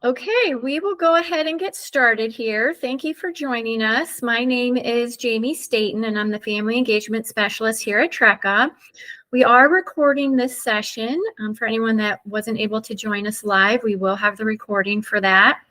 Okay, we will go ahead and get started here. Thank you for joining us. My name is Jamie Staten, and I'm the Family Engagement Specialist here at TRECA. We are recording this session. For anyone that wasn't able to join us live, we will have the recording for that.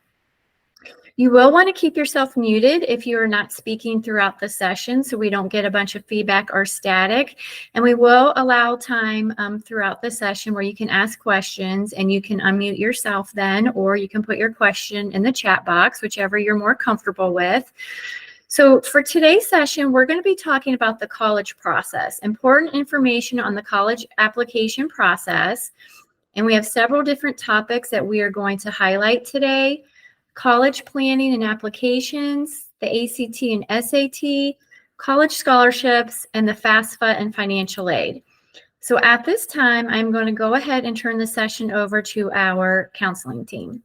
You will want to keep yourself muted if you are not speaking throughout the session so we don't get a bunch of feedback or static. And we will allow time throughout the session where you can ask questions and you can unmute yourself then, or you can put your question in the chat box, whichever you're more comfortable with. So for today's session, we're going to be talking about the college process, important information on the college application process. And we have several different topics that we are going to highlight today: college planning and applications, the ACT and SAT, college scholarships, and the FAFSA and financial aid. So at this time, I'm going to go ahead and turn the session over to our counseling team.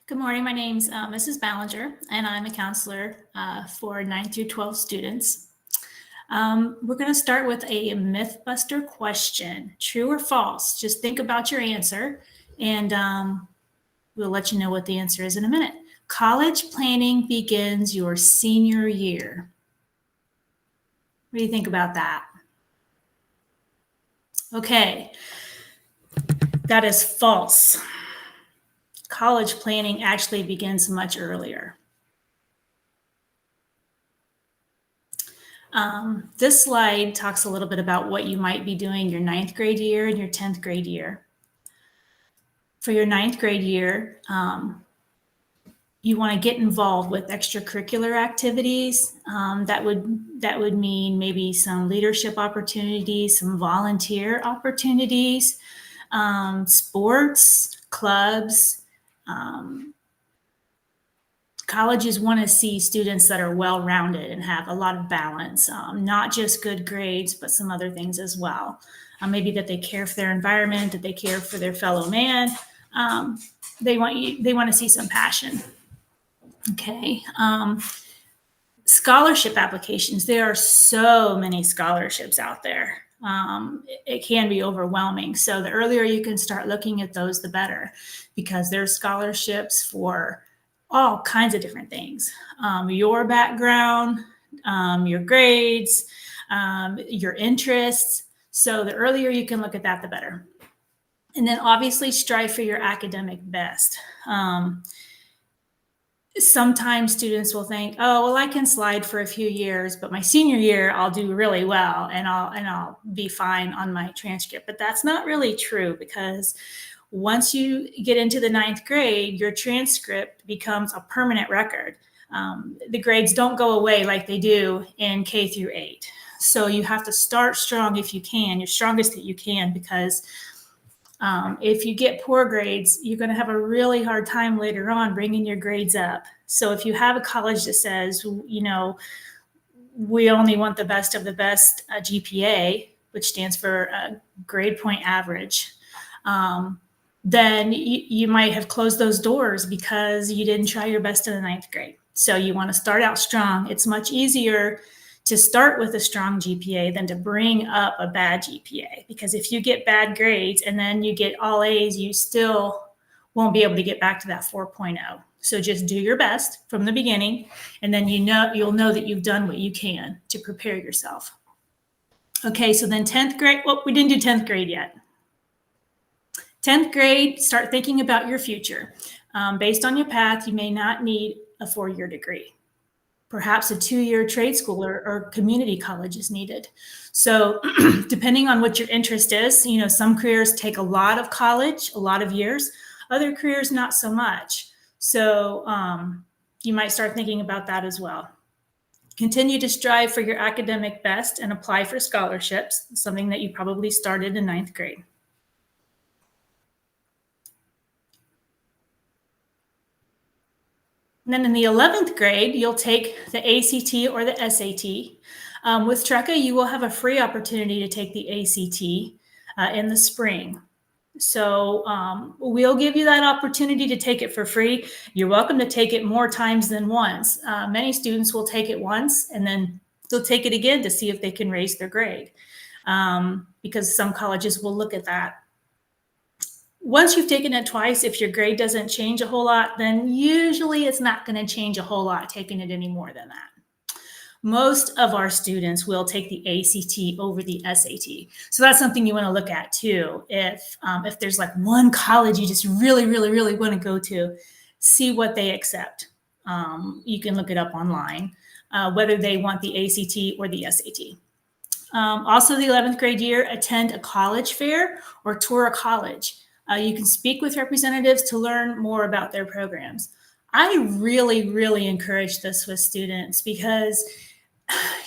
Good morning. My name's Mrs. Ballinger, and I'm a counselor for 9 through 12 students. We're going to start with a Mythbuster question. True or false? Just think about your answer, and we'll let you know what the answer is in a minute. College planning begins your senior year. What do you think about that? Okay, that is false. College planning actually begins much earlier. This slide talks a little bit about what you might be doing your 9th grade year and your 10th grade year. For your 9th grade year, you want to get involved with extracurricular activities. That would mean maybe some leadership opportunities, some volunteer opportunities, sports, clubs. Colleges want to see students that are well-rounded and have a lot of balance, not just good grades, but some other things as well. Maybe that they care for their environment, that they care for their fellow man. They want to see some passion. Okay. Scholarship applications. There are so many scholarships out there. It can be overwhelming. So the earlier you can start looking at those, the better, because there's scholarships for all kinds of different things. Your background, your grades, your interests. So the earlier you can look at that, the better. And then obviously strive for your academic best. Sometimes students will think, oh, well, I can slide for a few years, but my senior year, I'll do really well and I'll be fine on my transcript. But that's not really true, because once you get into the 9th grade, your transcript becomes a permanent record. The grades don't go away like they do in K through 8. So you have to start strong if you can, your strongest that you can, because if you get poor grades, you're going to have a really hard time later on bringing your grades up. So if you have a college that says, you know, we only want the best of the best GPA, which stands for grade point average, then you might have closed those doors because you didn't try your best in the 9th grade. So you want to start out strong. It's much easier to start with a strong GPA than to bring up a bad GPA, because if you get bad grades and then you get all A's, you still won't be able to get back to that 4.0. So just do your best from the beginning, and then you'll know that you've done what you can to prepare yourself. Okay, so then 10th grade, well, we didn't do 10th grade yet. 10th grade, start thinking about your future. Based on your path, you may not need a 4-year degree. Perhaps a 2-year trade school or community college is needed. So depending on what your interest is, you know, some careers take a lot of college, a lot of years, other careers not so much. So you might start thinking about that as well. Continue to strive for your academic best and apply for scholarships, something that you probably started in 9th grade. And then in the 11th grade, you'll take the ACT or the SAT. With TRECA, you will have a free opportunity to take the ACT in the spring. So we'll give you that opportunity to take it for free. You're welcome to take it more times than once. Many students will take it once and then they'll take it again to see if they can raise their grade, because some colleges will look at that. Once you've taken it twice, if your grade doesn't change a whole lot, then usually it's not going to change a whole lot taking it any more than that. Most of our students will take the ACT over the SAT. So that's something you want to look at too. If there's like one college you just really, really, really want to go to, see what they accept. You can look it up online, whether they want the ACT or the SAT. Also, the 11th grade year, attend a college fair or tour a college. You can speak with representatives to learn more about their programs. I really, really encourage this with students because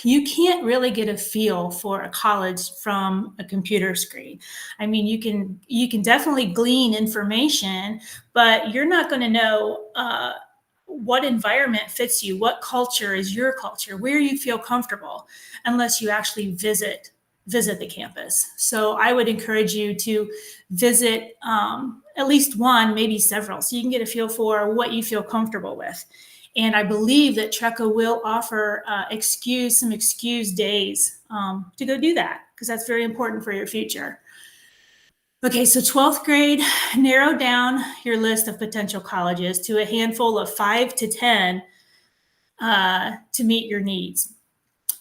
you can't really get a feel for a college from a computer screen. I mean, you can definitely glean information, but you're not going to know what environment fits you, what culture is your culture, where you feel comfortable, unless you actually visit the campus. So I would encourage you to visit at least one, maybe several, so you can get a feel for what you feel comfortable with. And I believe that TRECA will offer some excused days to go do that, because that's very important for your future. Okay, so 12th grade, narrow down your list of potential colleges to a handful of 5 to 10 to meet your needs.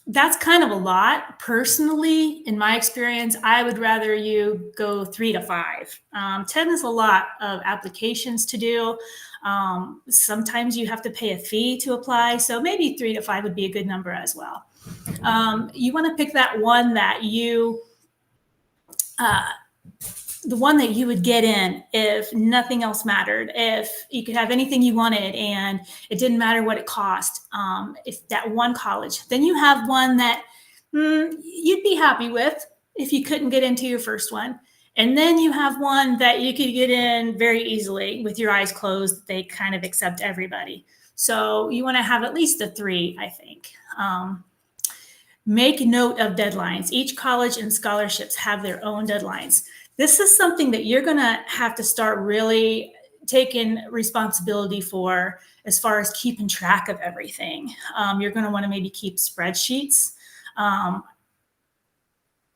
That's kind of a lot. Personally, in my experience, I would rather you go 3 to 5. 10 is a lot of applications to do. Sometimes you have to pay a fee to apply. So maybe 3 to 5 would be a good number as well. You want to pick that one that the one that you would get in if nothing else mattered, if you could have anything you wanted and it didn't matter what it cost. If that one college, then you have one that you'd be happy with if you couldn't get into your first one. And then you have one that you could get in very easily with your eyes closed. They kind of accept everybody. So you want to have at least a 3, I think. Make note of deadlines. Each college and scholarships have their own deadlines. This is something that you're going to have to start really taking responsibility for as far as keeping track of everything. You're going to want to maybe keep spreadsheets.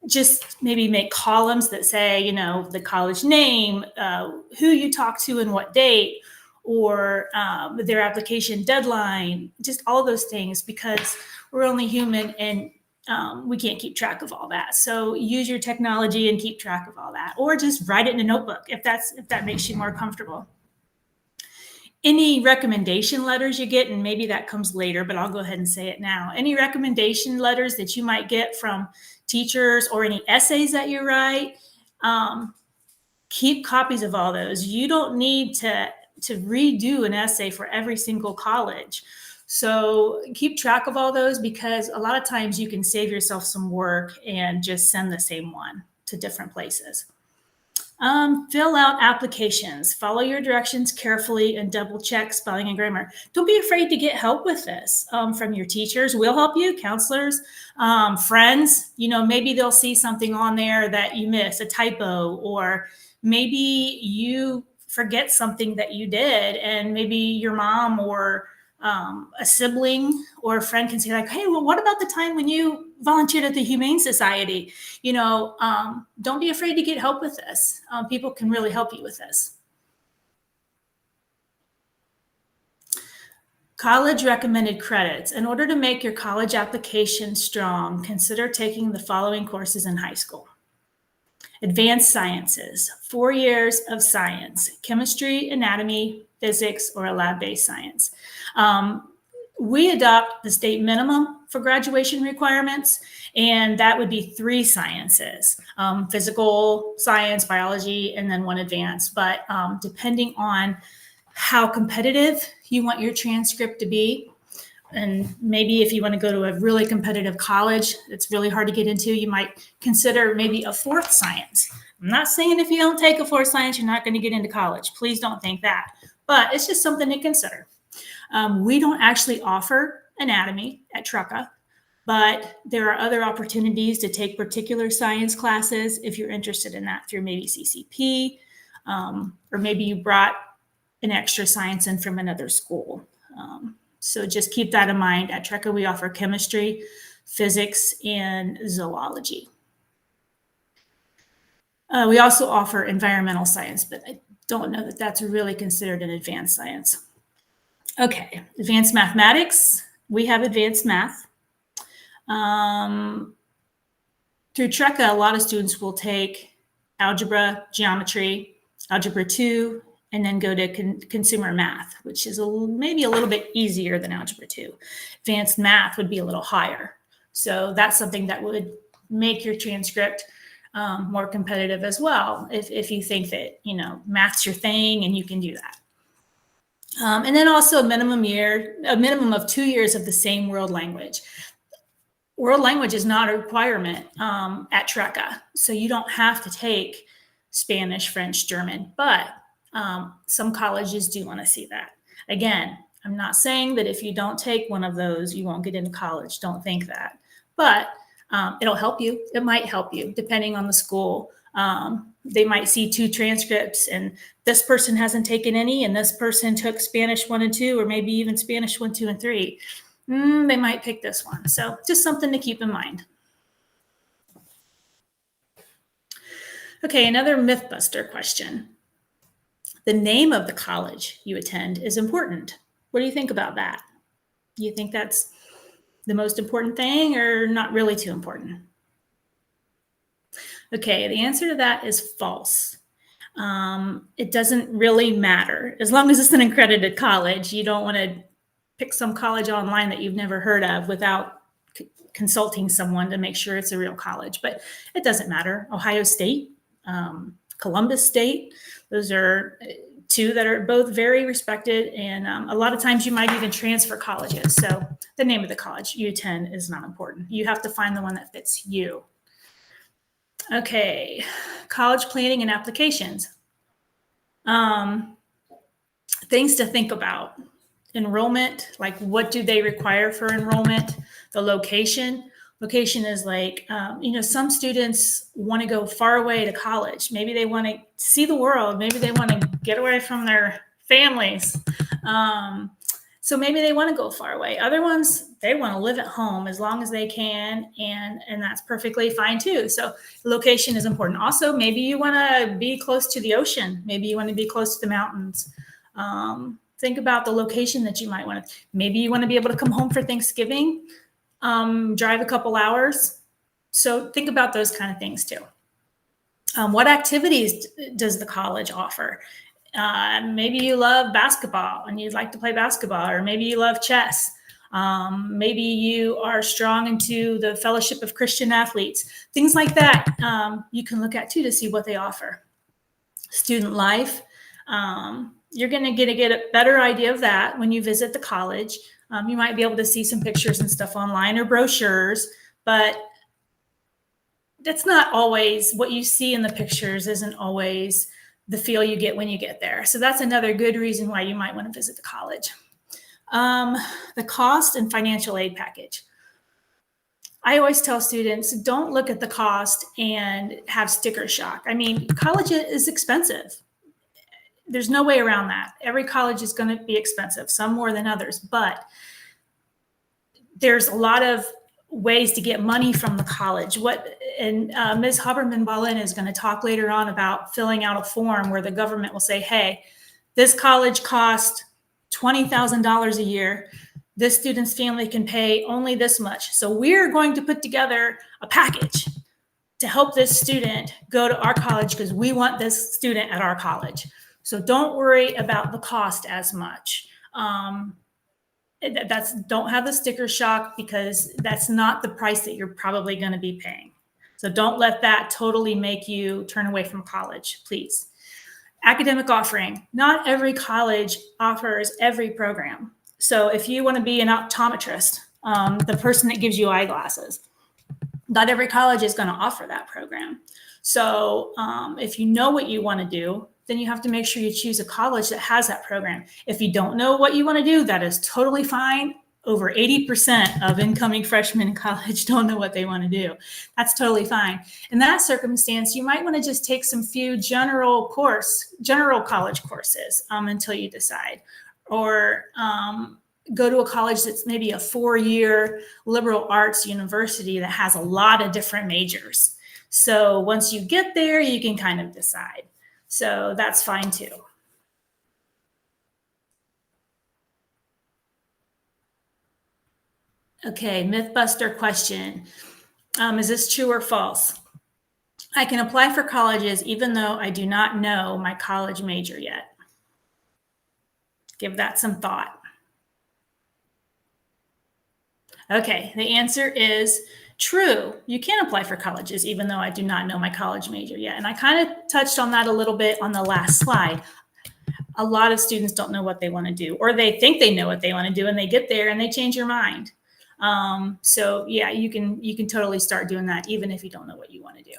Just maybe make columns that say, the college name, who you talked to and what date, or their application deadline, just all those things, because we're only human and we can't keep track of all that. So use your technology and keep track of all that, or just write it in a notebook if that makes you more comfortable. Any recommendation letters you get, and maybe that comes later, but I'll go ahead and say it now. Any recommendation letters that you might get from teachers or any essays that you write, keep copies of all those. You don't need to redo an essay for every single college. So keep track of all those, because a lot of times you can save yourself some work and just send the same one to different places. Fill out applications. Follow your directions carefully and double check spelling and grammar. Don't be afraid to get help with this from your teachers. We'll help you, counselors, friends. Maybe they'll see something on there that you miss, a typo, or maybe you forget something that you did, and maybe your mom or a sibling or a friend can say like, hey, well, what about the time when you volunteered at the Humane Society? Don't be afraid to get help with this. People can really help you with this. College recommended credits. In order to make your college application strong, consider taking the following courses in high school. Advanced Sciences, 4 years of science, chemistry, anatomy, physics, or a lab-based science. We adopt the state minimum for graduation requirements, and that would be 3 sciences, physical science, biology, and then 1 advanced. But depending on how competitive you want your transcript to be, and maybe if you want to go to a really competitive college that's really hard to get into, you might consider maybe a 4th science. I'm not saying if you don't take a 4th science, you're not going to get into college. Please don't think that. But it's just something to consider. We don't actually offer anatomy at TRECA. But there are other opportunities to take particular science classes if you're interested in that through maybe CCP, or maybe you brought an extra science in from another school. So just keep that in mind. At Trekka, we offer chemistry, physics, and zoology. We also offer environmental science, but I don't know that that's really considered an advanced science. Okay, advanced mathematics. We have advanced math. Through Trekka, a lot of students will take algebra, geometry, algebra 2, and then go to consumer math, which is maybe a little bit easier than algebra 2. Advanced math would be a little higher. So that's something that would make your transcript more competitive as well, if you think that, math's your thing and you can do that. And then also a minimum of 2 years of the same world language. World language is not a requirement at Trekka, so you don't have to take Spanish, French, German, but some colleges do want to see that. Again, I'm not saying that if you don't take one of those, you won't get into college. Don't think that. But it'll help you. It might help you, depending on the school. They might see 2 transcripts, and this person hasn't taken any, and this person took Spanish 1 and 2, or maybe even Spanish 1, 2, and 3. They might pick this one. So just something to keep in mind. Okay, another Mythbuster question. The name of the college you attend is important. What do you think about that? Do you think that's the most important thing, or not really too important? Okay, the answer to that is false. It doesn't really matter. As long as it's an accredited college, you don't want to pick some college online that you've never heard of without consulting someone to make sure it's a real college. But it doesn't matter. Ohio State, Columbus State, those are 2 that are both very respected. And a lot of times you might even transfer colleges. So the name of the college you attend is not important. You have to find the one that fits you. Okay, college planning and applications. Things to think about. Enrollment, like what do they require for enrollment? The location. Location is like, some students want to go far away to college. Maybe they want to see the world. Maybe they want to get away from their families. So maybe they want to go far away. Other ones, they want to live at home as long as they can, and that's perfectly fine too. So location is important. Also, maybe you want to be close to the ocean. Maybe you want to be close to the mountains. Think about the location that you might want to. Maybe you want to be able to come home for Thanksgiving, drive a couple hours. So think about those kind of things too. What activities does the college offer? Maybe you love basketball and you'd like to play basketball, or maybe you love chess. Maybe you are strong into the Fellowship of Christian Athletes. Things like that you can look at too to see what they offer. Student life. You're going to get a better idea of that when you visit the college. You might be able to see some pictures and stuff online or brochures, but that's not always what you see in the pictures, isn't always the feel you get when you get there. So that's another good reason why you might want to visit the college. The cost and financial aid package. I always tell students, don't look at the cost and have sticker shock. I mean, college is expensive. There's no way around that. Every college is going to be expensive, some more than others, but there's a lot of ways to get money from the college. Ms. Haberman-Ballin is going to talk later on about filling out a form where the government will say, hey, this college costs $20,000 a year. This student's family can pay only this much. So we're going to put together a package to help this student go to our college because we want this student at our college. So don't worry about the cost as much. Don't have the sticker shock, because that's not the price that you're probably going to be paying. So don't let that totally make you turn away from college, please. Academic offering. Not every college offers every program. So if you want to be an optometrist, the person that gives you eyeglasses, not every college is going to offer that program. So if you know what you want to do, then you have to make sure you choose a college that has that program. If you don't know what you want to do, that is totally fine. over 80% of incoming freshmen in college don't know what they want to do. That's totally fine. In that circumstance, you might want to just take some few general college courses until you decide, or go to a college that's maybe a 4-year liberal arts university that has a lot of different majors. So once you get there, you can kind of decide. So that's fine too. Okay, Mythbuster question. Is this true or false? I can apply for colleges even though I do not know my college major yet. Give that some thought. Okay, the answer is true. You can apply for colleges even though I do not know my college major yet. And I kind of touched on that a little bit on the last slide. A lot of students don't know what they want to do, or they think they know what they want to do and they get there and they change your mind. So yeah, you can totally start doing that even if you don't know what you want to do.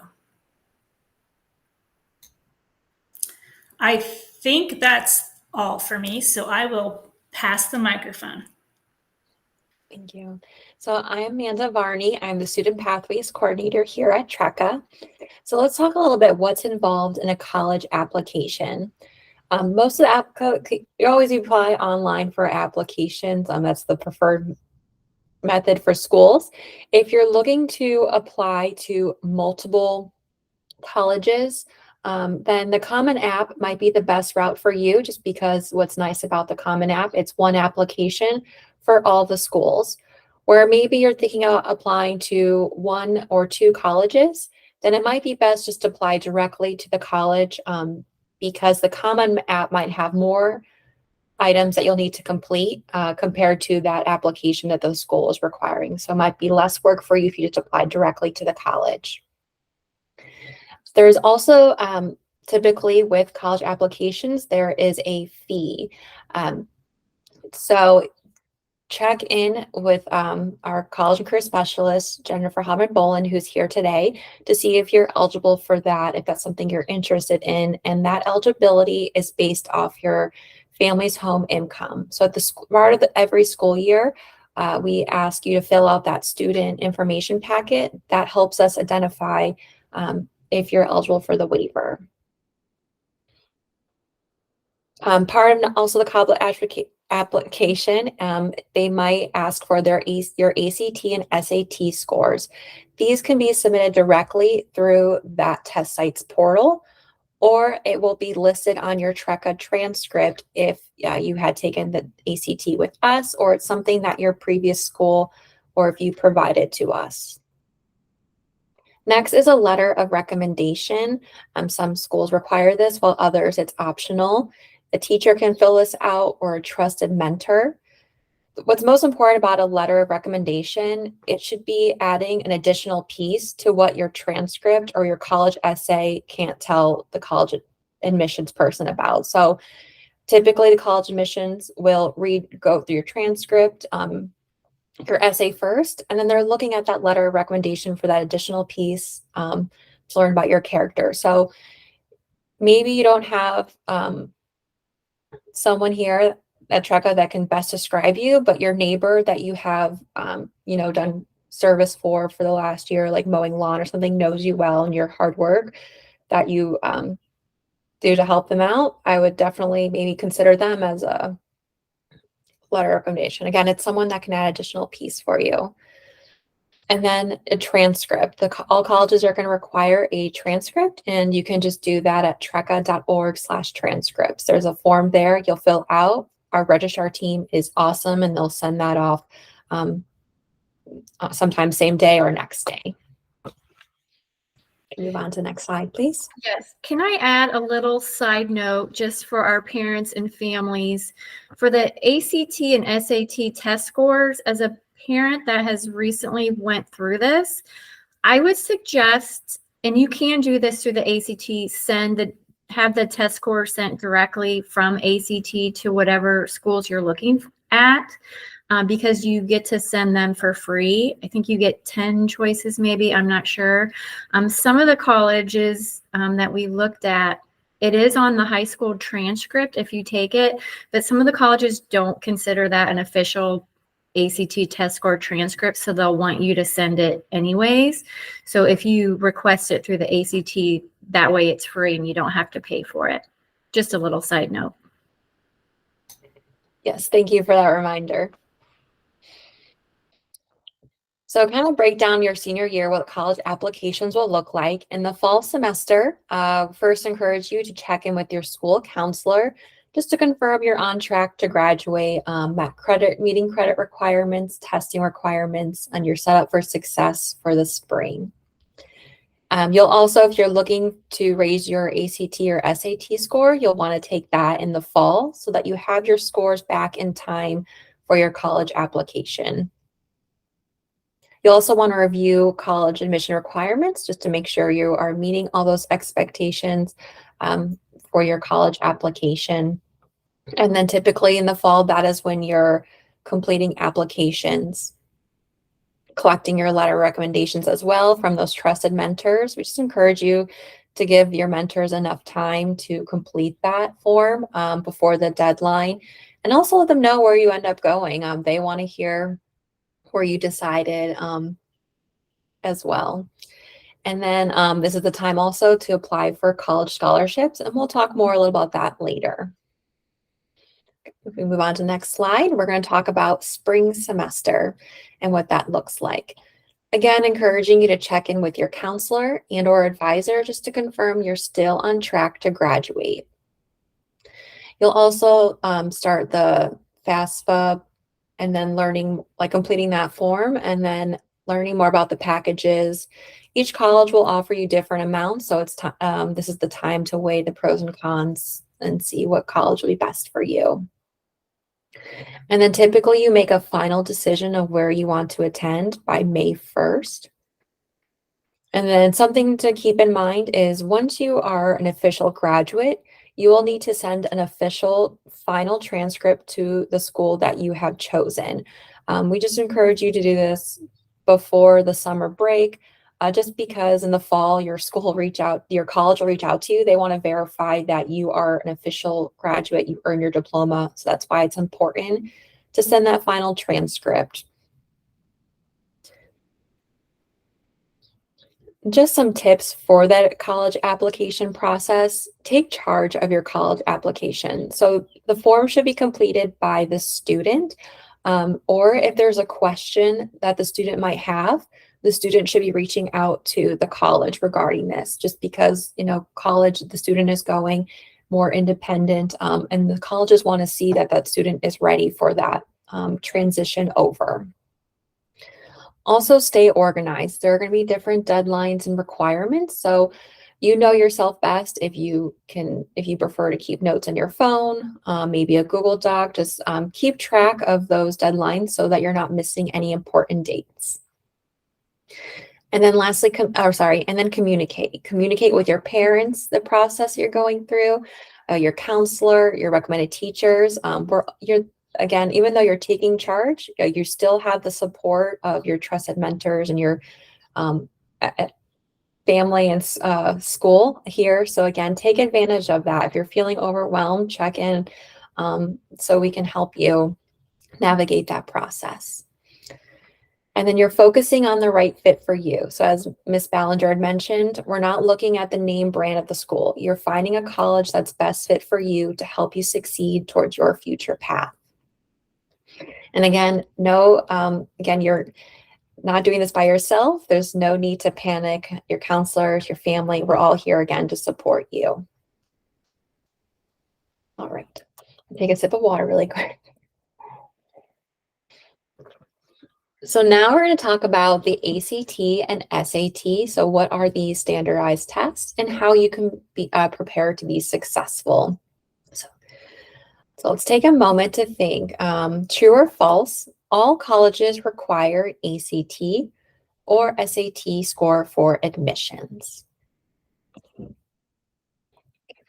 I think that's all for me, so I will pass the microphone. Thank you. So I'm Amanda Varney. I'm the Student Pathways Coordinator here at TRECA. So let's talk a little bit what's involved in a college application. Most of the you always apply online for applications. That's the preferred method for schools. If you're looking to apply to multiple colleges, then the Common App might be the best route for you, just because what's nice about the Common App, it's one application for all the schools. Where maybe you're thinking of applying to 1 or 2 colleges, then it might be best just to apply directly to the college, because the Common App might have more items that you'll need to complete compared to that application that the school is requiring. So it might be less work for you if you just apply directly to the college. There's also typically with college applications, there is a fee. So check in with our college and career specialist, Jennifer Hobman-Bolin, who's here today, to see if you're eligible for that, if that's something you're interested in. And that eligibility is based off your family's home income. So at the start of every school year, we ask you to fill out that student information packet. That helps us identify if you're eligible for the waiver. Part of also the college application, they might ask for your ACT and SAT scores. These can be submitted directly through that test site's portal, or it will be listed on your TRECA transcript if you had taken the ACT with us, or it's something that your previous school, or if you provided to us. Next is a letter of recommendation. Some schools require this, while others it's optional. A teacher can fill this out, or a trusted mentor. What's most important about a letter of recommendation, it should be adding an additional piece to what your transcript or your college essay can't tell the college admissions person about. So typically the college admissions will go through your transcript, your essay first, and then they're looking at that letter of recommendation for that additional piece to learn about your character. So maybe you don't have someone here at TRECA that can best describe you, but your neighbor that you have, done service for the last year, like mowing lawn or something, knows you well and your hard work that you do to help them out. I would definitely maybe consider them as a letter of recommendation. Again, it's someone that can add additional piece for you. And then a transcript. All colleges are going to require a transcript, and you can just do that at treca.org/transcripts. There's a form there you'll fill out. Our registrar team is awesome, and they'll send that off sometime same day or next day. Can you move on to the next slide, please? Yes. Can I add a little side note just for our parents and families? For the ACT and SAT test scores, as a parent that has recently went through this, I would suggest, and you can do this through the ACT, have the test score sent directly from ACT to whatever schools you're looking at, because you get to send them for free. I think you get 10 choices, maybe, I'm not sure. Some of the colleges that we looked at, it is on the high school transcript if you take it, but some of the colleges don't consider that an official ACT test score transcript, so they'll want you to send it anyways. So if you request it through the ACT, that way it's free and you don't have to pay for it. Just a little side note. Yes, thank you for that reminder. So kind of break down your senior year, what college applications will look like. In the fall semester, first encourage you to check in with your school counselor just to confirm you're on track to graduate, meeting credit requirements, testing requirements, and you're set up for success for the spring. You'll also, if you're looking to raise your ACT or SAT score, you'll want to take that in the fall so that you have your scores back in time for your college application. You'll also want to review college admission requirements just to make sure you are meeting all those expectations for your college application. And then typically in the fall, that is when you're completing applications, collecting your letter recommendations as well from those trusted mentors. We just encourage you to give your mentors enough time to complete that form before the deadline, and also let them know where you end up going. They want to hear where you decided as well. And then this is the time also to apply for college scholarships, and we'll talk more a little about that later. If we move on to the next slide, we're going to talk about spring semester and what that looks like. Again, encouraging you to check in with your counselor and or advisor just to confirm you're still on track to graduate. You'll also start the FAFSA and then completing that form and then learning more about the packages. Each college will offer you different amounts, so this is the time to weigh the pros and cons and see what college will be best for you. And then typically you make a final decision of where you want to attend by May 1st. And then something to keep in mind is once you are an official graduate, you will need to send an official final transcript to the school that you have chosen. We just encourage you to do this before the summer break, just because in the fall, your college will reach out to you. They want to verify that you are an official graduate, you earned your diploma. So that's why it's important to send that final transcript. Just some tips for that college application process. Take charge of your college application. So the form should be completed by the student, or if there's a question that the student might have, the student should be reaching out to the college regarding this, just because, college, the student is going more independent, and the colleges want to see that student is ready for that transition over. Also stay organized. There are going to be different deadlines and requirements. So you know yourself best if you prefer to keep notes on your phone, maybe a Google Doc, just keep track of those deadlines so that you're not missing any important dates. And then lastly, communicate. Communicate with your parents the process you're going through, your counselor, your recommended teachers. Again, even though you're taking charge, you still have the support of your trusted mentors and your family and school here. So again, take advantage of that. If you're feeling overwhelmed, check in so we can help you navigate that process. And then you're focusing on the right fit for you. So as Ms. Ballinger had mentioned, we're not looking at the name brand of the school. You're finding a college that's best fit for you to help you succeed towards your future path. And again, you're not doing this by yourself. There's no need to panic. Your counselors, your family, we're all here again to support you. All right, take a sip of water really quick. So now we're going to talk about the ACT and SAT. So what are these standardized tests and how you can be prepared to be successful? So let's take a moment to think. True or false, all colleges require ACT or SAT score for admissions. I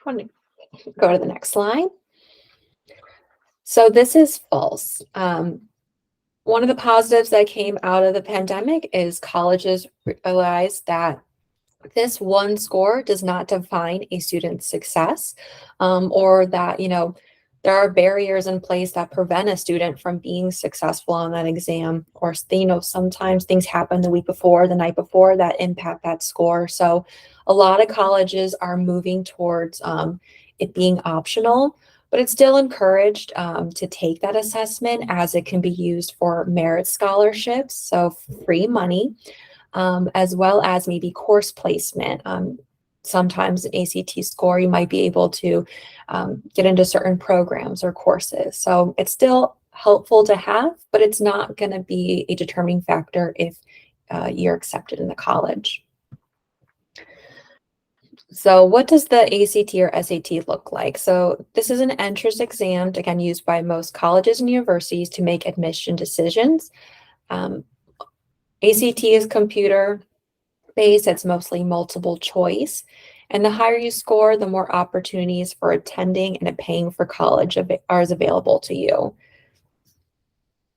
want to go to the next slide. So this is false. One of the positives that came out of the pandemic is colleges realized that this one score does not define a student's success, or that, There are barriers in place that prevent a student from being successful on that exam, or sometimes things happen the week before, the night before, that impact that score. So a lot of colleges are moving towards it being optional, but it's still encouraged to take that assessment, as it can be used for merit scholarships, so free money, as well as maybe course placement. Sometimes an ACT score, you might be able to get into certain programs or courses. So it's still helpful to have, but it's not going to be a determining factor if you're accepted in the college. So what does the ACT or SAT look like? So this is an entrance exam, again, used by most colleges and universities to make admission decisions. ACT is computer based, it's mostly multiple choice. And the higher you score, the more opportunities for attending and paying for college are available to you.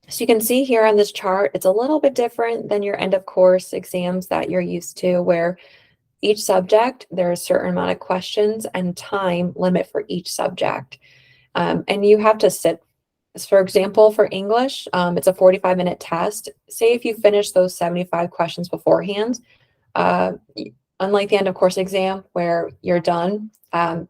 So you can see here on this chart, it's a little bit different than your end of course exams that you're used to, where each subject, there are a certain amount of questions and time limit for each subject. And you have to sit, for example, for English, it's a 45-minute test. Say if you finish those 75 questions beforehand, unlike the end of course exam where you're done,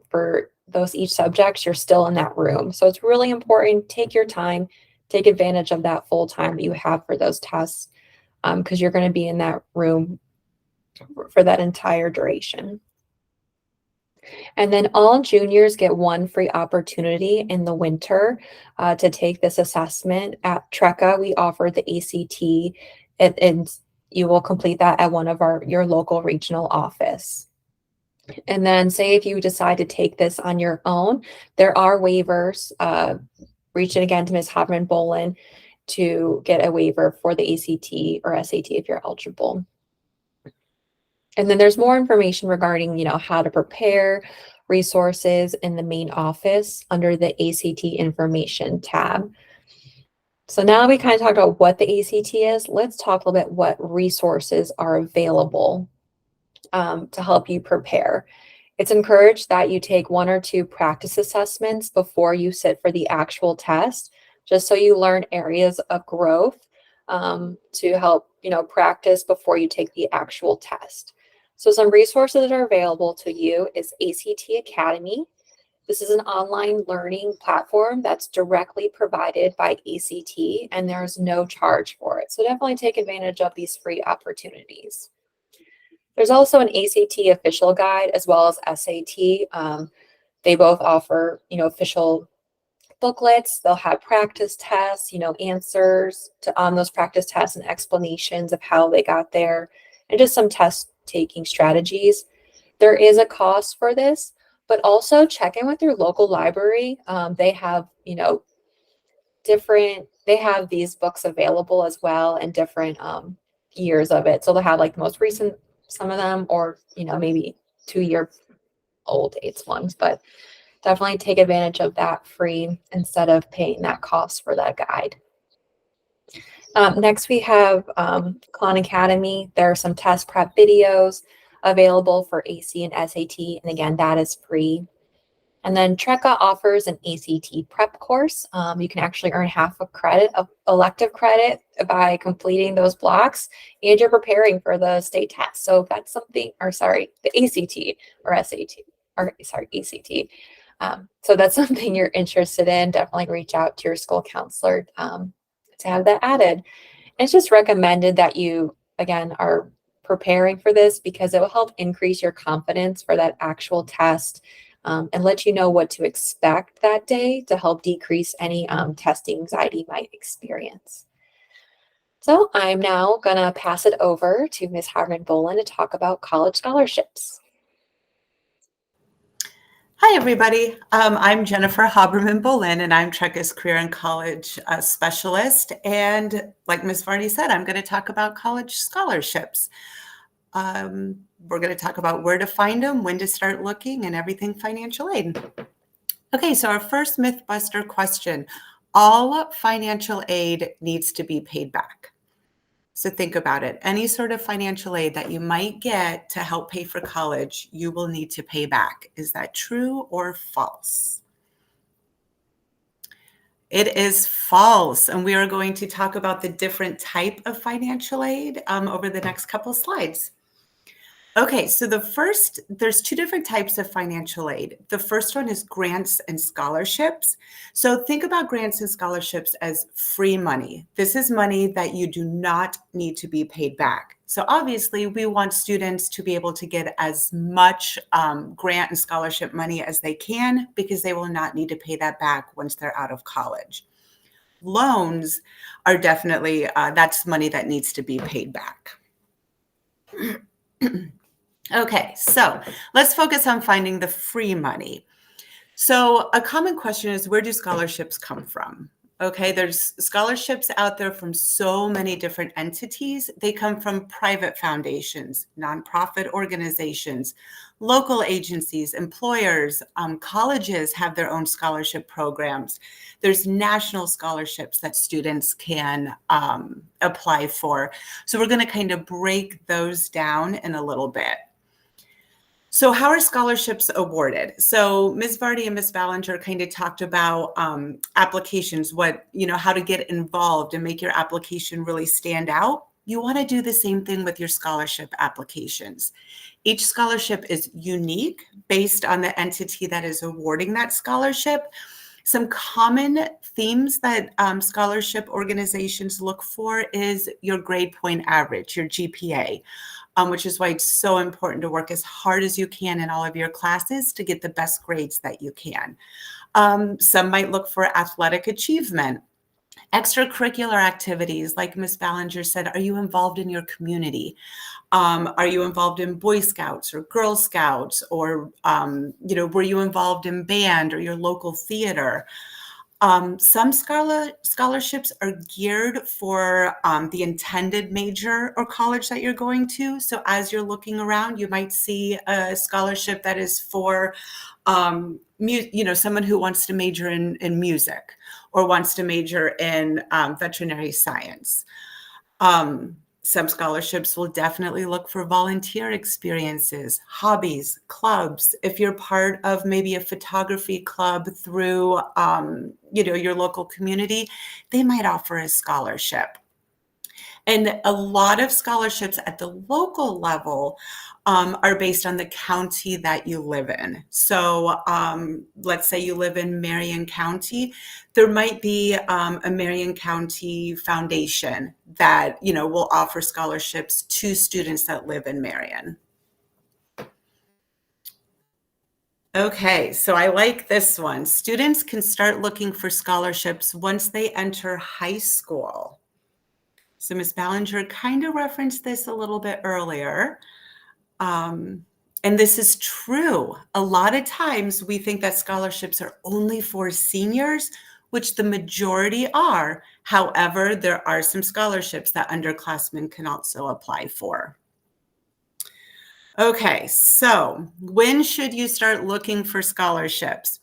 for those each subjects, you're still in that room. So it's really important, take your time, take advantage of that full time that you have for those tests, because you're going to be in that room for that entire duration. And then all juniors get one free opportunity in the winter to take this assessment. At TRECA, we offer the ACT, and you will complete that at one of your local regional office. And then say if you decide to take this on your own, there are waivers. Reach in again to Ms. Haberman-Bolin to get a waiver for the ACT or SAT if you're eligible. And then there's more information regarding, how to prepare, resources in the main office under the ACT information tab. So now we kind of talked about what the ACT is. Let's talk a little bit what resources are available to help you prepare. It's encouraged that you take 1 or 2 practice assessments before you sit for the actual test, just so you learn areas of growth to help, practice before you take the actual test. So some resources that are available to you is ACT Academy. This is an online learning platform that's directly provided by ACT, and there's no charge for it. So definitely take advantage of these free opportunities. There's also an ACT official guide as well as SAT. They both offer, official booklets. They'll have practice tests, answers on those practice tests and explanations of how they got there, and just some test taking strategies. There is a cost for this, but also check in with your local library. They have, they have these books available as well, and different years of it. So they'll have like the most recent, some of them, or, maybe 2-year-old dates ones, but definitely take advantage of that free instead of paying that cost for that guide. Next, we have Khan Academy. There are some test prep videos available for AC and SAT, and again, that is free. And then TRECA offers an ACT prep course. You can actually earn half a credit of elective credit by completing those blocks, and you're preparing for the state test. So if that's something, the ACT or SAT, ACT. So that's something you're interested in, definitely reach out to your school counselor to have that added. And it's just recommended that you, again, are preparing for this because it will help increase your confidence for that actual test, and let you know what to expect that day to help decrease any testing anxiety you might experience. So I'm now going to pass it over to Ms. Haberman-Bolin to talk about college scholarships. Hi, everybody. I'm Jennifer Haberman-Bolin, and I'm TRECA's Career and College Specialist. And like Ms. Varney said, I'm going to talk about college scholarships. We're going to talk about where to find them, when to start looking, and everything financial aid. Okay, so our first Mythbuster question. All financial aid needs to be paid back. So think about it. Any sort of financial aid that you might get to help pay for college, you will need to pay back. Is that true or false? It is false. And we are going to talk about the different type of financial aid over the next couple slides. Okay, so there's two different types of financial aid. The first one is grants and scholarships. So think about grants and scholarships as free money. This is money that you do not need to be paid back. So obviously, we want students to be able to get as much grant and scholarship money as they can because they will not need to pay that back once they're out of college. Loans are definitely, that's money that needs to be paid back. Okay, so let's focus on finding the free money. So a common question is, where do scholarships come from? Okay, there's scholarships out there from so many different entities. They come from private foundations, nonprofit organizations, local agencies, employers, colleges have their own scholarship programs. There's national scholarships that students can apply for. So we're going to kind of break those down in a little bit. So how are scholarships awarded? So Ms. Vardy and Ms. Ballinger kind of talked about applications, how to get involved and make your application really stand out. You want to do the same thing with your scholarship applications. Each scholarship is unique based on the entity that is awarding that scholarship. Some common themes that scholarship organizations look for is your grade point average, your GPA. Which is why it's so important to work as hard as you can in all of your classes to get the best grades that you can. Some might look for athletic achievement, extracurricular activities, like Ms. Ballinger said. Are you involved in your community? Are you involved in Boy Scouts or Girl Scouts, or were you involved in band or your local theater? Some scholarships are geared for the intended major or college that you're going to. So as you're looking around, you might see a scholarship that is for, someone who wants to major in music or wants to major in veterinary science. Some scholarships will definitely look for volunteer experiences, hobbies, clubs. If you're part of maybe a photography club through, your local community, they might offer a scholarship. And a lot of scholarships at the local level are based on the county that you live in. So let's say you live in Marion County. There might be a Marion County foundation that, will offer scholarships to students that live in Marion. Okay, so I like this one. Students can start looking for scholarships once they enter high school. So Ms. Ballinger kind of referenced this a little bit earlier. And this is true. A lot of times we think that scholarships are only for seniors, which the majority are. However, there are some scholarships that underclassmen can also apply for. Okay, so when should you start looking for scholarships?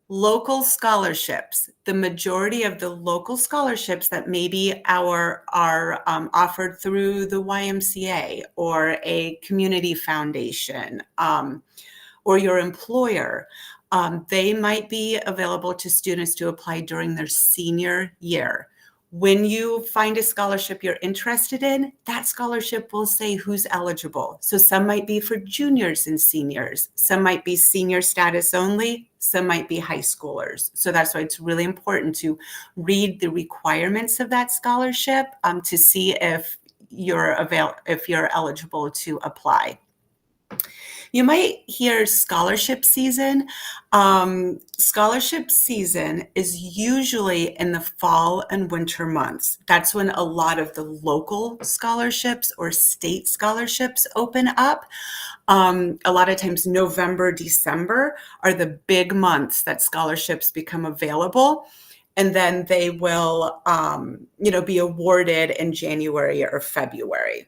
Local scholarships. The majority of the local scholarships that maybe are offered through the YMCA or a community foundation or your employer, they might be available to students to apply during their senior year. When you find a scholarship you're interested in, that scholarship will say who's eligible. So some might be for juniors and seniors. Some might be senior status only. Some might be high schoolers. So that's why it's really important to read the requirements of that scholarship to see if you're eligible to apply. You might hear scholarship season. Scholarship season is usually in the fall and winter months. That's when a lot of the local scholarships or state scholarships open up. A lot of times November, December are the big months that scholarships become available. And then they will, be awarded in January or February.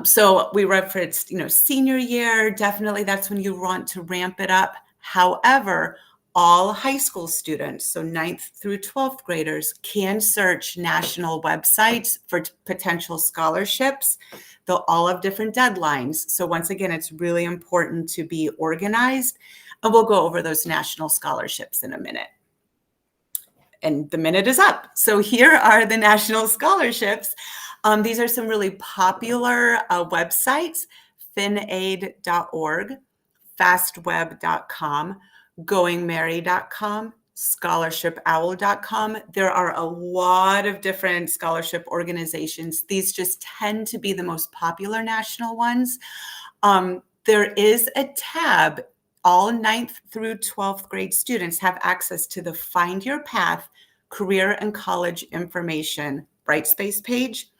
So we referenced, senior year, definitely that's when you want to ramp it up. However, all high school students, so 9th through 12th graders, can search national websites for potential scholarships. They'll all have different deadlines. So once again, it's really important to be organized. And we'll go over those national scholarships in a minute. And the minute is up. So here are the national scholarships. These are some really popular websites: finaid.org, fastweb.com, goingmerry.com, scholarshipowl.com. There are a lot of different scholarship organizations. These just tend to be the most popular national ones. There is a tab. All 9th through 12th grade students have access to the Find Your Path Career and College Information Brightspace page.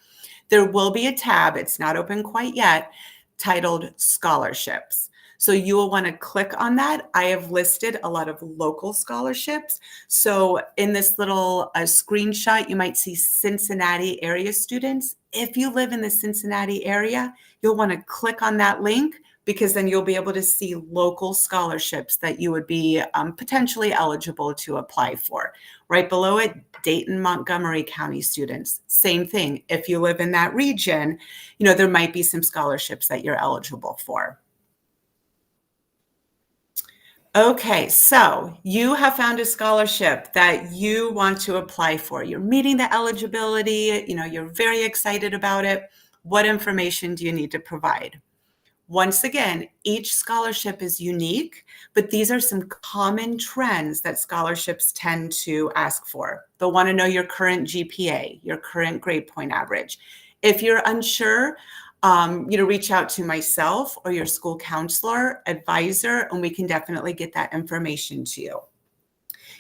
There will be a tab, it's not open quite yet, titled Scholarships. So you will want to click on that. I have listed a lot of local scholarships. So in this little screenshot, you might see Cincinnati area students. If you live in the Cincinnati area, you'll want to click on that link, because then you'll be able to see local scholarships that you would be potentially eligible to apply for. Right below it, Dayton, Montgomery County students, same thing. If you live in that region, there might be some scholarships that you're eligible for. Okay, so you have found a scholarship that you want to apply for. You're meeting the eligibility, you're very excited about it. What information do you need to provide? Once again, each scholarship is unique, but these are some common trends that scholarships tend to ask for. They'll want to know your current GPA, your current grade point average. If you're unsure, reach out to myself or your school counselor, advisor, and we can definitely get that information to you.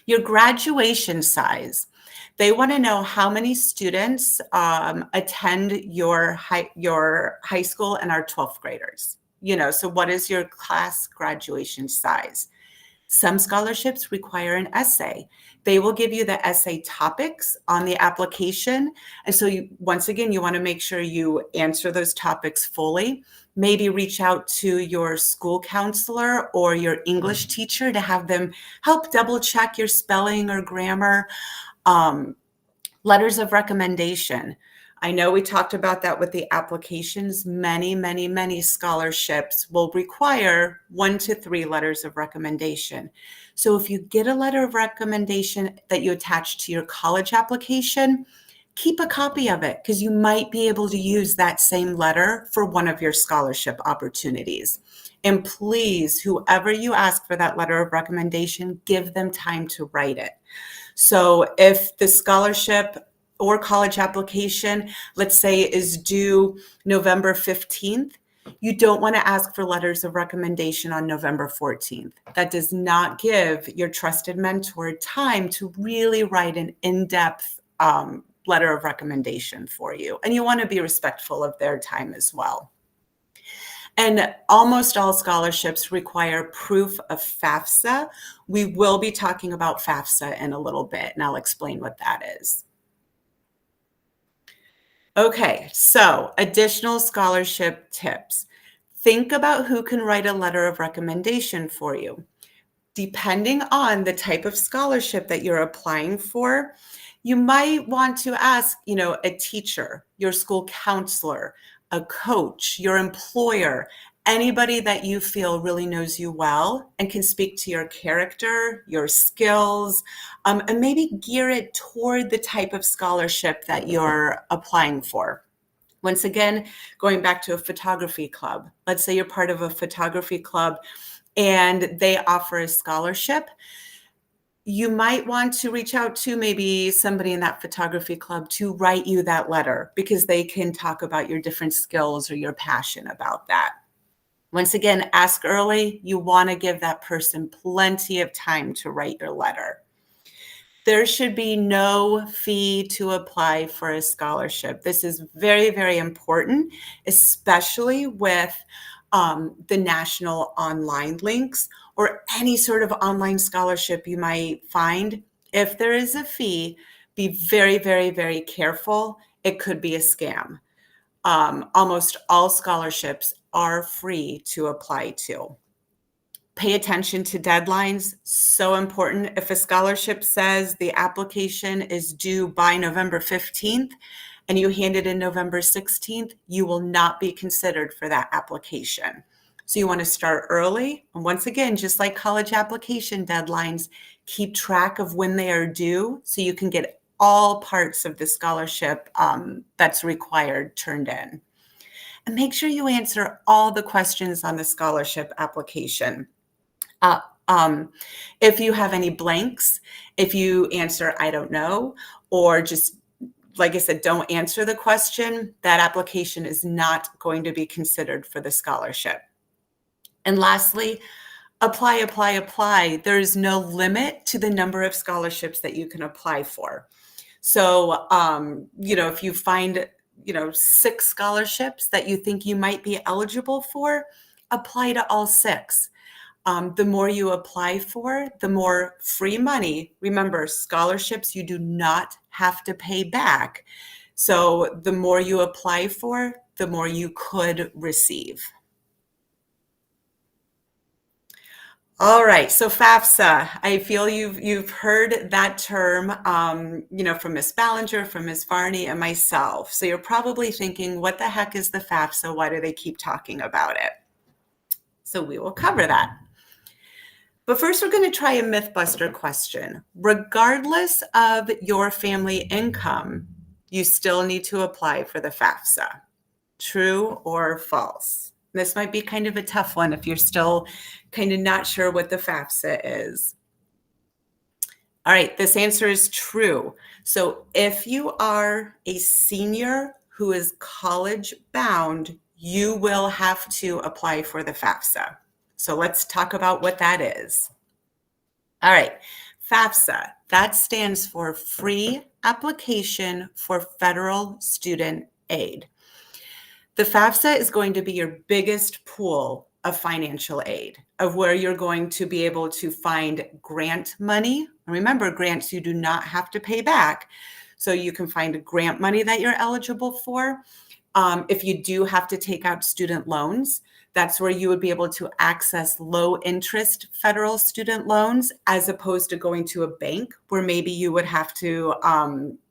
Your graduation size. They want to know how many students attend your high school and are 12th graders. So what is your class graduation size? Some scholarships require an essay. They will give you the essay topics on the application. And so once again, you want to make sure you answer those topics fully. Maybe reach out to your school counselor or your English teacher to have them help double check your spelling or grammar. Letters of recommendation. I know we talked about that with the applications. Many scholarships will require 1 to 3 letters of recommendation. So if you get a letter of recommendation that you attach to your college application, keep a copy of it, because you might be able to use that same letter for one of your scholarship opportunities. And please, whoever you ask for that letter of recommendation, give them time to write it. So if the scholarship or college application, let's say, is due November 15th, you don't want to ask for letters of recommendation on November 14th. That does not give your trusted mentor time to really write an in-depth letter of recommendation for you. And you want to be respectful of their time as well. And almost all scholarships require proof of FAFSA. We will be talking about FAFSA in a little bit, and I'll explain what that is. Okay, so additional scholarship tips. Think about who can write a letter of recommendation for you. Depending on the type of scholarship that you're applying for, you might want to ask, a teacher, your school counselor, a coach, your employer, anybody that you feel really knows you well and can speak to your character, your skills, and maybe gear it toward the type of scholarship that you're applying for. Once again, going back to a photography club, let's say you're part of a photography club and they offer a scholarship. You might want to reach out to maybe somebody in that photography club to write you that letter, because they can talk about your different skills or your passion about that. Once again, ask early. You want to give that person plenty of time to write your letter. There should be no fee to apply for a scholarship. This is very important, especially with the national online links or any sort of online scholarship you might find. If there is a fee, be very careful. It could be a scam. Almost all scholarships are free to apply to. Pay attention to deadlines, so important. If a scholarship says the application is due by November 15th and you hand it in November 16th, you will not be considered for that application. So you want to start early. And once again, just like college application deadlines, keep track of when they are due so you can get all parts of the scholarship that's required turned in. And make sure you answer all the questions on the scholarship application. If you have any blanks, if you answer, I don't know, or just, like I said, don't answer the question, that application is not going to be considered for the scholarship. And lastly, apply, apply, apply. There's no limit to the number of scholarships that you can apply for. So, if you find, 6 scholarships that you think you might be eligible for, apply to all 6. The more you apply for, the more free money. Remember, scholarships you do not have to pay back. So the more you apply for, the more you could receive. All right, so FAFSA, I feel you've heard that term, from Ms. Ballinger, from Ms. Varney, and myself. So you're probably thinking, what the heck is the FAFSA? Why do they keep talking about it? So we will cover that. But first, we're going to try a Mythbuster question. Regardless of your family income, you still need to apply for the FAFSA. True or false? This might be kind of a tough one if you're still kind of not sure what the FAFSA is. All right, this answer is true. So if you are a senior who is college bound, you will have to apply for the FAFSA. So let's talk about what that is. All right, FAFSA, that stands for Free Application for Federal Student Aid. The FAFSA is going to be your biggest pool of financial aid, of where you're going to be able to find grant money. And remember, grants you do not have to pay back. So you can find grant money that you're eligible for. If you do have to take out student loans, that's where you would be able to access low interest federal student loans, as opposed to going to a bank where maybe you would have to,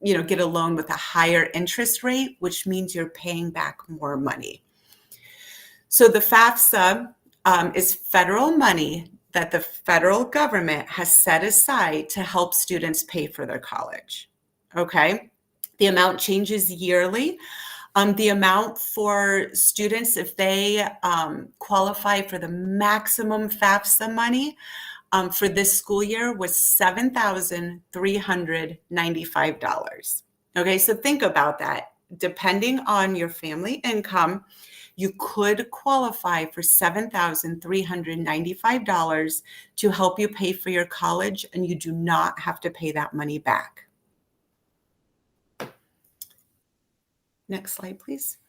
get a loan with a higher interest rate, which means you're paying back more money. So the FAFSA is federal money that the federal government has set aside to help students pay for their college. Okay, the amount changes yearly. The amount for students, if they qualify for the maximum FAFSA money for this school year, was $7,395. Okay, so think about that. Depending on your family income, you could qualify for $7,395 to help you pay for your college, and you do not have to pay that money back. Next slide, please.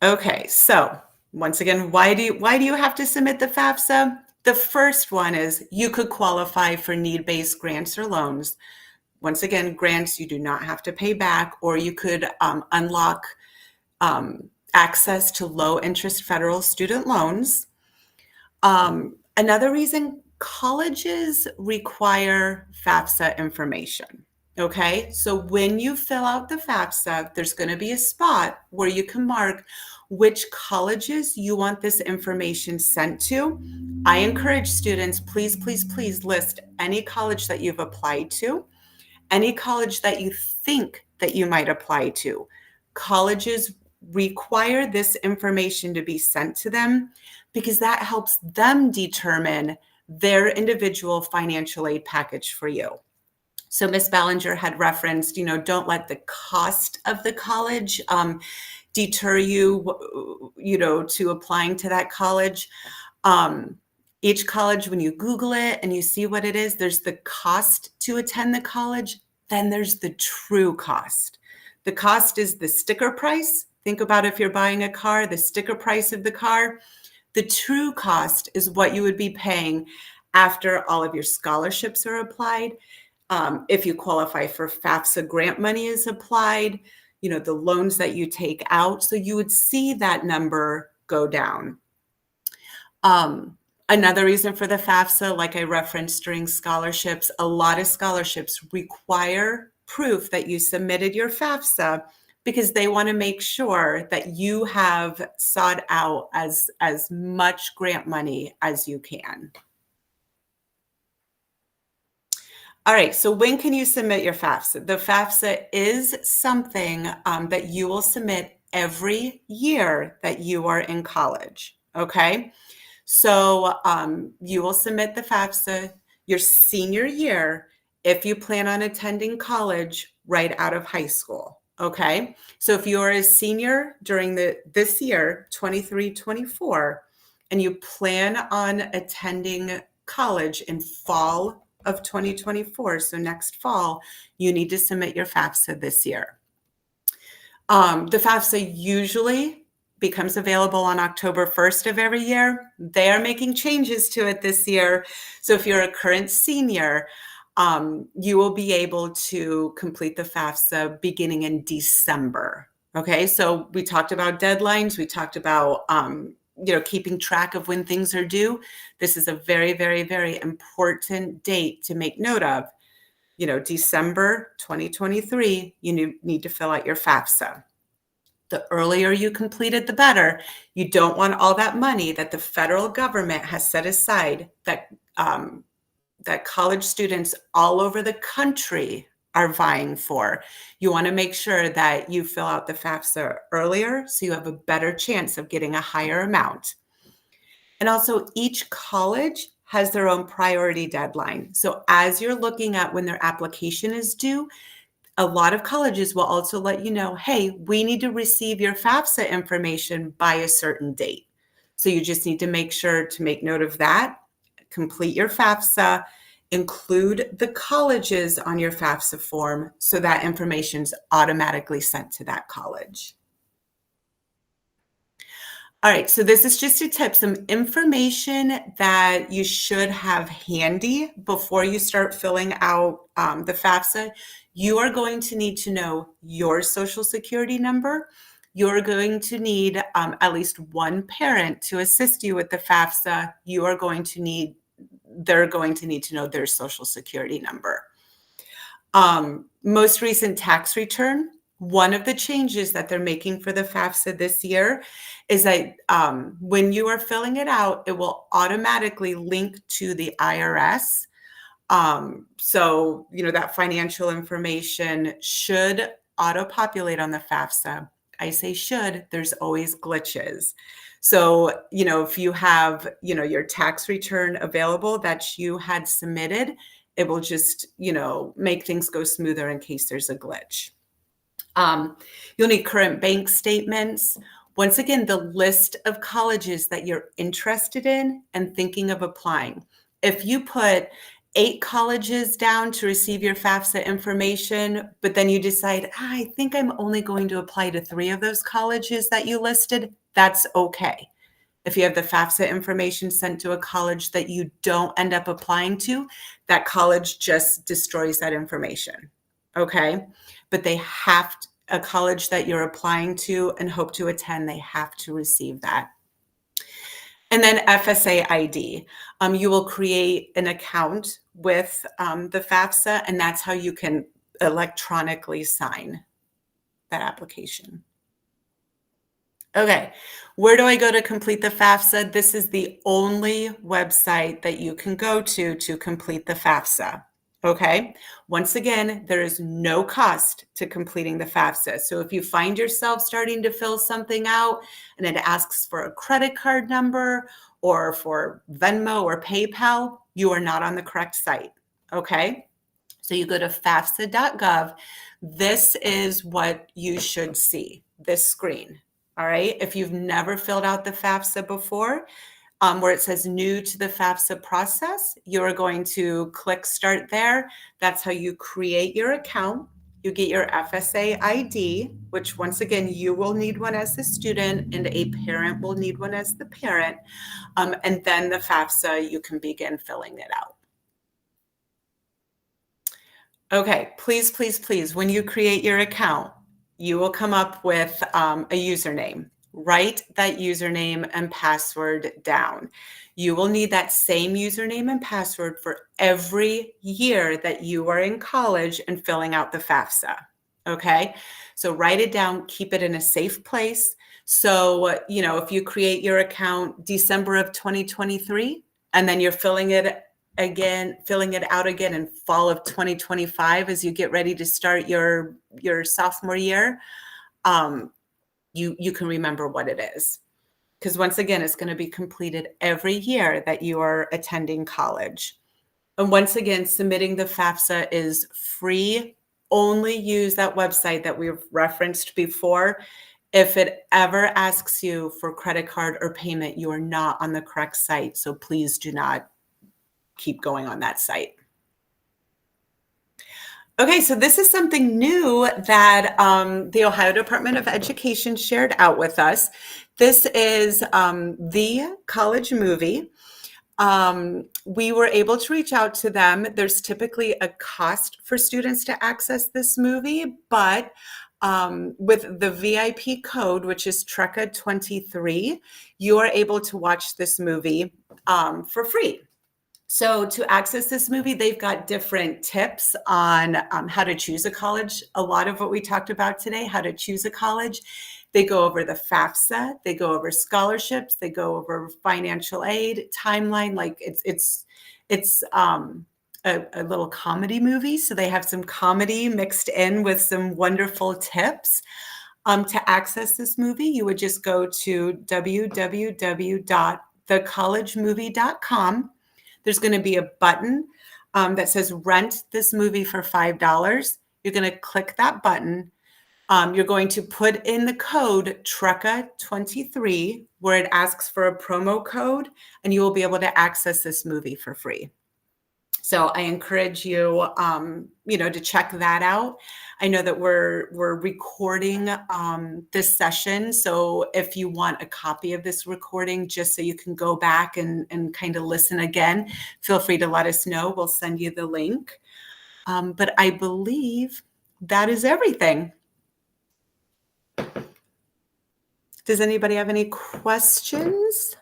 Okay, so once again, why do you have to submit the FAFSA? The first one is you could qualify for need-based grants or loans. Once again, grants you do not have to pay back, or you could unlock access to low-interest federal student loans. Another reason, colleges require FAFSA information. Okay, so when you fill out the FAFSA, there's going to be a spot where you can mark which colleges you want this information sent to. I encourage students, please, please, please list any college that you've applied to, any college that you think that you might apply to. Colleges require this information to be sent to them because that helps them determine their individual financial aid package for you. So Ms. Ballinger had referenced, don't let the cost of the college deter you, to applying to that college. Each college, when you Google it and you see what it is, there's the cost to attend the college, then there's the true cost. The cost is the sticker price. Think about if you're buying a car, the sticker price of the car. The true cost is what you would be paying after all of your scholarships are applied. If you qualify for FAFSA grant money is applied, the loans that you take out. So you would see that number go down. Another reason for the FAFSA, like I referenced during scholarships, a lot of scholarships require proof that you submitted your FAFSA because they want to make sure that you have sought out as much grant money as you can. All right, so when can you submit your FAFSA? The FAFSA is something that you will submit every year that you are in college, okay? So you will submit the FAFSA your senior year if you plan on attending college right out of high school, okay? So if you're a senior during this year, 23-24, and you plan on attending college in fall of 2024, so next fall, you need to submit your FAFSA this year. The FAFSA usually becomes available on October 1st of every year. They are making changes to it this year. So if you're a current senior, you will be able to complete the FAFSA beginning in December. Okay, so we talked about deadlines. We talked about keeping track of when things are due. This is a very, very, very important date to make note of. December 2023, you need to fill out your FAFSA. The earlier you complete it, the better. You don't want all that money that the federal government has set aside that college students all over the country are vying for. You want to make sure that you fill out the FAFSA earlier so you have a better chance of getting a higher amount. And also, each college has their own priority deadline. So as you're looking at when their application is due, a lot of colleges will also let you know, hey, we need to receive your FAFSA information by a certain date. So you just need to make sure to make note of that, complete your FAFSA, include the colleges on your FAFSA form so that information is automatically sent to that college. All right, so this is just a tip, some information that you should have handy before you start filling out the FAFSA. You are going to need to know your Social Security number. You're going to need at least one parent to assist you with the FAFSA. They're going to need to know their Social Security number. Most recent tax return. One of the changes that they're making for the FAFSA this year is that when you are filling it out, it will automatically link to the IRS. So, that financial information should auto-populate on the FAFSA. I say should, there's always glitches. So, if you have, your tax return available that you had submitted, it will just, make things go smoother in case there's a glitch. You'll need current bank statements. Once again, the list of colleges that you're interested in and thinking of applying. If you put 8 colleges down to receive your FAFSA information, but then you decide, I think I'm only going to apply to 3 of those colleges that you listed, that's okay. If you have the FAFSA information sent to a college that you don't end up applying to, that college just destroys that information. Okay? But a college that you're applying to and hope to attend, they have to receive that. And then FSA ID. You will create an account with the FAFSA, and that's how you can electronically sign that application. Okay, where do I go to complete the FAFSA? This is the only website that you can go to complete the FAFSA. Okay, once again, there is no cost to completing the FAFSA. So if you find yourself starting to fill something out and it asks for a credit card number or for Venmo or PayPal, you are not on the correct site. Okay, so you go to FAFSA.gov. This is what you should see, this screen. All right, if you've never filled out the FAFSA before, where it says new to the FAFSA process, you're going to click start there. That's how you create your account. You get your FSA ID, which once again, you will need one as the student and a parent will need one as the parent. And then the FAFSA, you can begin filling it out. Okay, please, please, please, when you create your account, you will come up with a username. Write that username and password down. You will need that same username and password for every year that you are in college and filling out the FAFSA. Okay. So write it down, keep it in a safe place. So, if you create your account December of 2023, and then you're filling it out again in fall of 2025 as you get ready to start your sophomore year, you can remember what it is. Because once again, it's going to be completed every year that you are attending college. And once again, submitting the FAFSA is free. Only use that website that we've referenced before. If it ever asks you for credit card or payment, you are not on the correct site. So please do not keep going on that site. Okay, so this is something new that the Ohio Department of Education shared out with us. This is the college movie. We were able to reach out to them. There's typically a cost for students to access this movie, but with the VIP code, which is TRECA23, you are able to watch this movie for free. So to access this movie, they've got different tips on how to choose a college. A lot of what we talked about today, how to choose a college. They go over the FAFSA, they go over scholarships, they go over financial aid, timeline. Like it's a little comedy movie. So they have some comedy mixed in with some wonderful tips. To access this movie, you would just go to www.thecollegemovie.com. There's going to be a button that says rent this movie for $5. You're going to click that button. You're going to put in the code TRECA23 where it asks for a promo code, and you will be able to access this movie for free. So I encourage you, to check that out. I know that we're recording this session. So if you want a copy of this recording, just so you can go back and kind of listen again, feel free to let us know. We'll send you the link. But I believe that is everything. Does anybody have any questions?